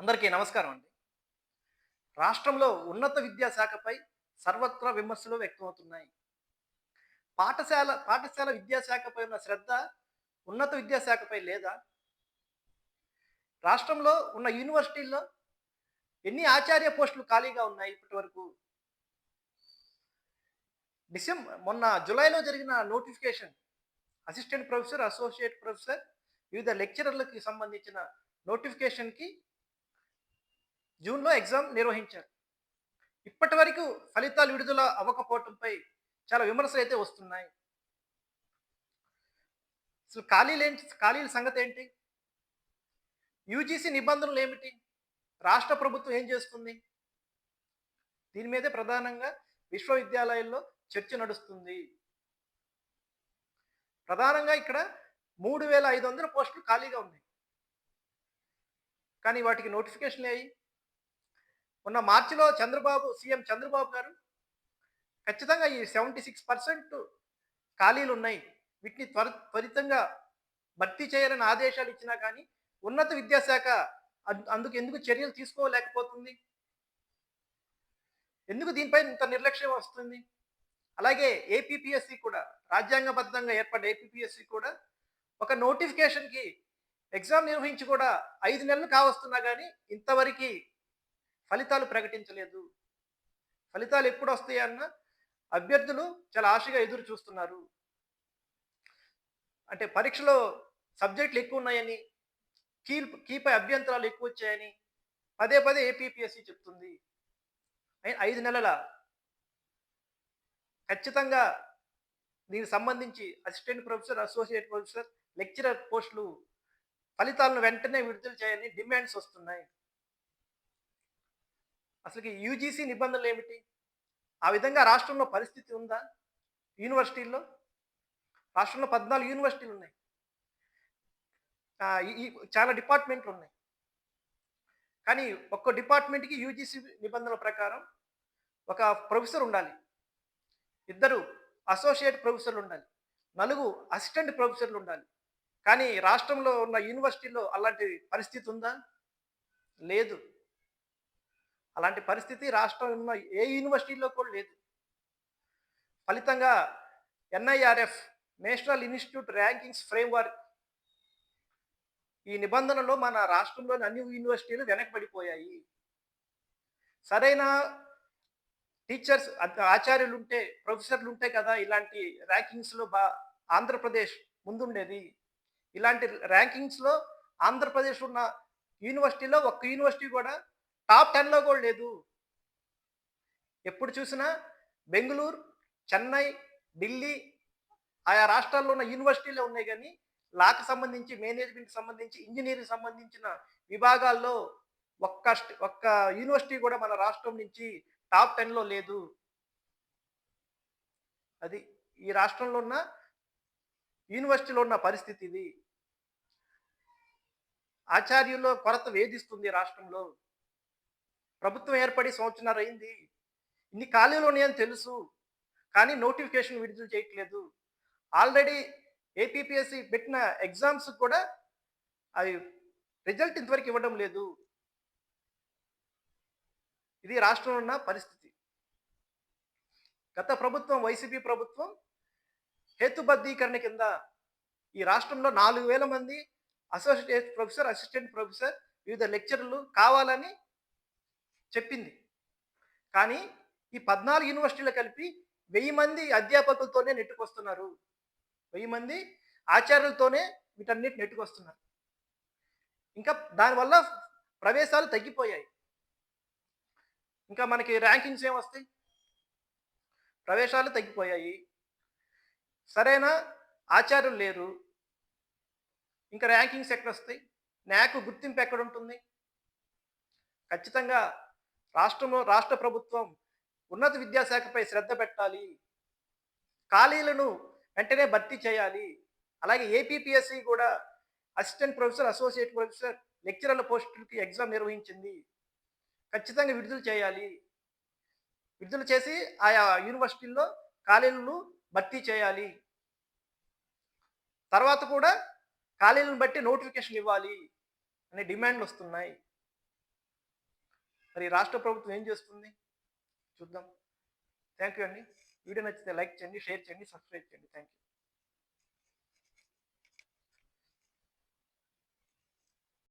అందరికీ నమస్కారం అండి. రాష్ట్రంలో ఉన్నత విద్యాశాఖపై సర్వత్రా విమర్శలు వ్యక్తమవుతున్నాయి. పాఠశాల విద్యాశాఖపై ఉన్న శ్రద్ధ ఉన్నత విద్యాశాఖపై లేదా? రాష్ట్రంలో ఉన్న యూనివర్సిటీల్లో ఎన్ని ఆచార్య పోస్టులు ఖాళీగా ఉన్నాయి ఇప్పటివరకు? మొన్న జులైలో జరిగిన notification assistant professor, associate professor, వివిధ లెక్చరర్‌లకి సంబంధించిన నోటిఫికేషన్‌కి జూన్‌లో ఎగ్జామ్ నిర్వహించారు. ఇప్పటివరకు ఫలితాలు విడుదల అవ్వకపోవటంపై చాలా విమర్శలైతే వస్తున్నాయి. అసలు ఖాళీల సంగతేంటి? యూజీసీ నిబంధనలేమిటి? రాష్ట్ర ప్రభుత్వం ఏం చేస్తుంది? దీని మీదే ప్రధానంగా విశ్వవిద్యాలయాల్లో చర్చ నడుస్తుంది. ప్రధానంగా ఇక్కడ 3,500 పోస్టులు ఖాళీగా ఉన్నాయి. కానీ వాటికి నోటిఫికేషన్‌లేయి. మొన్న మార్చిలో సీఎం చంద్రబాబు గారు ఖచ్చితంగా ఈ 76% ఖాళీలున్నాయి. వీటిని త్వరితంగా భర్తీ చేయాలని ఆదేశాలు ఇచ్చినా కానీ ఉన్నత విద్యాశాఖ ఎందుకు చర్యలు తీసుకోలేకపోతుంది? ఎందుకు దీనిపై ఇంత నిర్లక్ష్యం వస్తుంది? అలాగే ఏపీపీఎస్సీ కూడా రాజ్యాంగబద్ధంగా ఏర్పడ్డ ఏపీపీఎస్సీ కూడా ఒక నోటిఫికేషన్‌కి ఎగ్జామ్ నిర్వహించి కూడా 5 నెలలు కావస్తున్నా గానీ ఇంతవరకి ఫలితాలు ప్రకటించలేదు. ఫలితాలు ఎప్పుడొస్తాయన్న అభ్యర్థులు చాలా ఆశగా ఎదురు చూస్తున్నారు. అంటే పరీక్షలో సబ్జెక్టులు ఎక్కువున్నాయని, కీపై అభ్యంతరాలు ఎక్కువొచ్చాయని పదే పదే ఏపీపీఎస్సీ చెప్తుంది. 5 నెలలా? ఖచ్చితంగా దీనికి సంబంధించి assistant professor, associate professor, lecturer పోస్టులు ఫలితాలను వెంటనే విడుదల చేయాలని డిమాండ్స్ వస్తున్నాయి. అసలుకి యూజీసీ నిబంధనలేమిటి? ఆ విధంగా రాష్ట్రంలో పరిస్థితి ఉందా? యూనివర్సిటీల్లో? రాష్ట్రంలో 14 యూనివర్సిటీలున్నాయి. ఈ చాలా డిపార్ట్‌మెంట్లున్నాయి. కానీ ఒక్కో డిపార్ట్‌మెంట్‌కి యూజీసీ నిబంధనల ప్రకారం ఒక ప్రొఫెసర్ ఉండాలి. 2 అసోసియేట్ ప్రొఫెసర్‌లుండాలి. 4 అసిస్టెంట్ ప్రొఫెసర్‌లుండాలి. కానీ రాష్ట్రంలో ఉన్న యూనివర్సిటీల్లో అలాంటి పరిస్థితి ఉందా? లేదు. అలాంటి పరిస్థితి రాష్ట్రంలో ఉన్న ఏ యూనివర్సిటీలో కూడా లేదు. ఫలితంగా NIRF national institute rankings framework ఈ నిబంధనలో మన రాష్ట్రంలోని అన్ని యూనివర్సిటీలు వెనకబడిపోయాయి. సరైన టీచర్స్ ఆచార్యులుంటే, ప్రొఫెసర్లుంటే కదా ఇలాంటి ర్యాంకింగ్స్‌లో ఆంధ్రప్రదేశ్ ముందుండేది. ఇలాంటి ర్యాంకింగ్స్‌లో ఆంధ్రప్రదేశ్ ఉన్న యూనివర్సిటీలో ఒక్క యూనివర్సిటీ కూడా టాప్ 10లో కూడా లేదు. ఎప్పుడు చూసినా బెంగుళూరు, చెన్నై, ఢిల్లీ ఆయా రాష్ట్రాల్లో ఉన్న యూనివర్సిటీలే ఉన్నాయి గానీ, లాకి సంబంధించి, మేనేజ్మెంట్‌కి సంబంధించి, ఇంజినీరింగ్‌కి సంబంధించిన విభాగాల్లో ఒక్క యూనివర్సిటీ కూడా మన రాష్ట్రం నుంచి టాప్ 10లో లేదు. అది ఈ రాష్ట్రంలో ఉన్న యూనివర్సిటీలో ఉన్న పరిస్థితి ఇది. ఆచార్యుల్లో కొరత వేధిస్తుంది రాష్ట్రంలో. ప్రభుత్వం ఏర్పడి సంవత్సరన్నర అయింది. ఇన్ని ఖాళీలు ఉన్నాయని తెలుసు. కానీ నోటిఫికేషన్ విడుదల చేయట్లేదు. ఆల్రెడీ ఏపీపీఎస్సీ పెట్టిన ఎగ్జామ్స్ కూడా అవి రిజల్ట్ ఇంతవరకు ఇవ్వడం లేదు. ఇది రాష్ట్రంలో ఉన్న పరిస్థితి. గత ప్రభుత్వం వైసీపీ ప్రభుత్వం హేతుబద్ధీకరణ కింద ఈ రాష్ట్రంలో 4,000 మంది అసోసియేట్ ప్రొఫెసర్, అసిస్టెంట్ ప్రొఫెసర్, వివిధ లెక్చరర్లు కావాలని చెప్పింది. కానీ ఈ 14 యూనివర్సిటీలు కలిపి 1000 మంది అధ్యాపకులతోనే నెట్టుకొస్తున్నారు. 1000 మంది ఆచార్యులతోనే వీటన్నిటిని నెట్టుకొస్తున్నారు. ఇంకా దానివల్ల ప్రవేశాలు తగ్గిపోయాయి. ఇంకా మనకి ర్యాంకింగ్స్ ఏమొస్తాయి? ప్రవేశాలు తగ్గిపోయాయి. సరైన ఆచార్యులు లేరు. ఇంకా ర్యాంకింగ్స్ ఎక్కడొస్తాయి? న్యాక్ గుర్తింపు ఎక్కడుంటుంది? ఖచ్చితంగా రాష్ట్ర ప్రభుత్వం ఉన్నత విద్యాశాఖపై శ్రద్ధ పెట్టాలి. ఖాళీలను వెంటనే భర్తీ చేయాలి. అలాగే ఏపీపీఎస్సీ కూడా అసిస్టెంట్ ప్రొఫెసర్, అసోసియేట్ ప్రొఫెసర్, లెక్చరర్ల పోస్టులకి ఎగ్జామ్ నిర్వహించింది. ఖచ్చితంగా విడుదల చేయాలి. విడుదల చేసి ఆయా యూనివర్సిటీల్లో ఖాళీలను భర్తీ చేయాలి. తర్వాత కూడా ఖాళీలను బట్టి నోటిఫికేషన్ ఇవ్వాలి అనే డిమాండ్లు వస్తున్నాయి. మరి రాష్ట్ర ప్రభుత్వం ఏం చేస్తుంది చూద్దాం. థ్యాంక్ యూ అండి. వీడియో నచ్చితే లైక్ చేయండి, షేర్ చేయండి, సబ్స్క్రైబ్ చేయండి. Thank you.